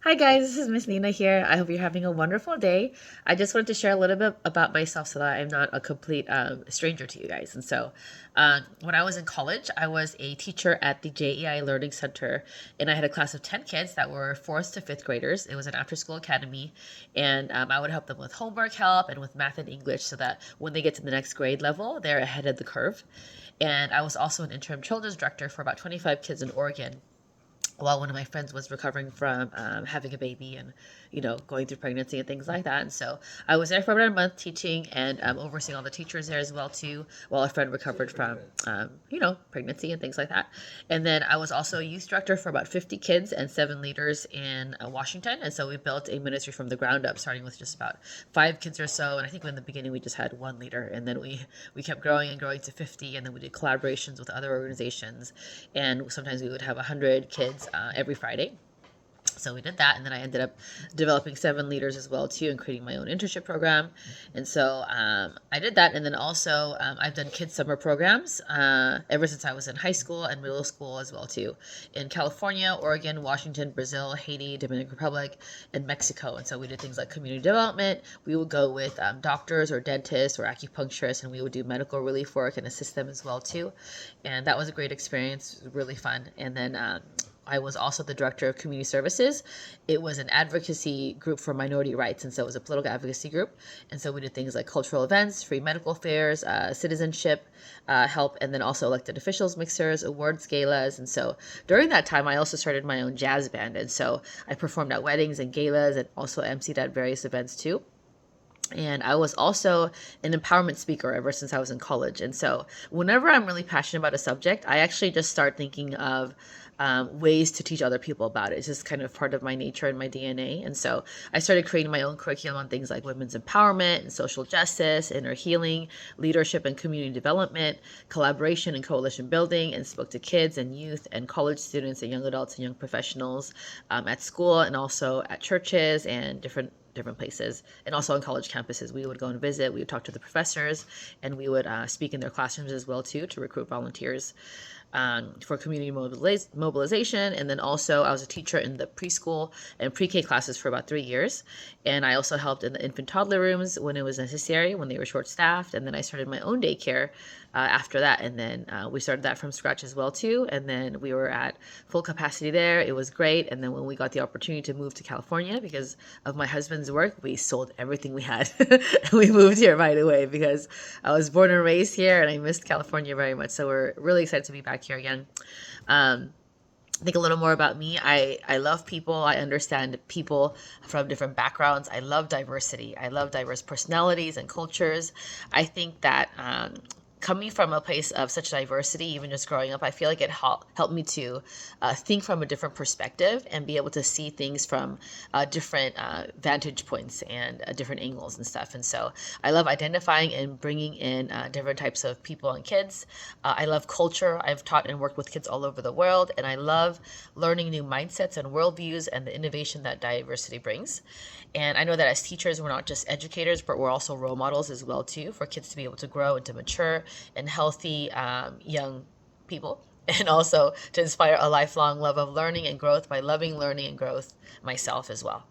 Hi guys, this is Miss Nina here. I hope you're having a wonderful day. I just wanted to share a little bit about myself so that I'm not a complete stranger to you guys. When I was in college, I was a teacher at the JEI Learning Center, and I had a class of 10 kids that were fourth to fifth graders. It was an after-school academy, and I would help them with homework help and with math and English so that when they get to the next grade level, they're ahead of the curve. And I was also an interim children's director for about 25 kids in Oregon while one of my friends was recovering from having a baby and going through pregnancy and things like that. And so I was there for about a month teaching and overseeing all the teachers there as well too, while a friend recovered from pregnancy and things like that. And then I was also a youth director for about 50 kids and 7 leaders in Washington. And so we built a ministry from the ground up, starting with just about 5 kids or so. And I think in the beginning we just had 1 leader, and then we kept growing and growing to 50, and then we did collaborations with other organizations, and sometimes we would have 100 kids every Friday. So we did that, and then I ended up developing 7 leaders as well too, and creating my own internship program. And so I did that, and then also I've done kids summer programs ever since I was in high school and middle school as well too, in California, Oregon, Washington, Brazil, Haiti, Dominican Republic, and Mexico. And so we did things like community development. We would go with doctors or dentists or acupuncturists, and we would do medical relief work and assist them as well too. And that was a great experience, really fun. And then I was also the director of community services. It was an advocacy group for minority rights, and so it was a political advocacy group. And so we did things like cultural events, free medical fairs, citizenship help, and then also elected officials mixers, awards galas. And so during that time, I also started my own jazz band, and so I performed at weddings and galas, and also emceed at various events too. And I was also an empowerment speaker ever since I was in college. And so, whenever I'm really passionate about a subject, I actually just start thinking of ways to teach other people about it. It's just kind of part of my nature and my DNA. And so, I started creating my own curriculum on things like women's empowerment and social justice, inner healing, leadership and community development, collaboration and coalition building, and spoke to kids and youth and college students and young adults and young professionals at school and also at churches and different places, and also on college campuses. We would go and visit, we would talk to the professors, and we would speak in their classrooms as well too, to recruit volunteers for community mobilization. And then also I was a teacher in the preschool and pre-K classes for about 3 years. And I also helped in the infant toddler rooms when it was necessary, when they were short staffed. And then I started my own daycare after that. And then we started that from scratch as well too. And then we were at full capacity there. It was great. And then when we got the opportunity to move to California because of my husband's work, we sold everything we had. We moved here right away because I was born and raised here and I missed California very much. So we're really excited to be back here again. I think a little more about me. I love people. I understand people from different backgrounds. I love diversity. I love diverse personalities and cultures. I think that coming from a place of such diversity, even just growing up, I feel like it helped me to think from a different perspective and be able to see things from different vantage points and different angles and stuff. And so I love identifying and bringing in different types of people and kids. I love culture. I've taught and worked with kids all over the world, and I love learning new mindsets and worldviews and the innovation that diversity brings. And I know that as teachers, we're not just educators, but we're also role models as well too, for kids to be able to grow and to mature and healthy young people, and also to inspire a lifelong love of learning and growth by loving learning and growth myself as well.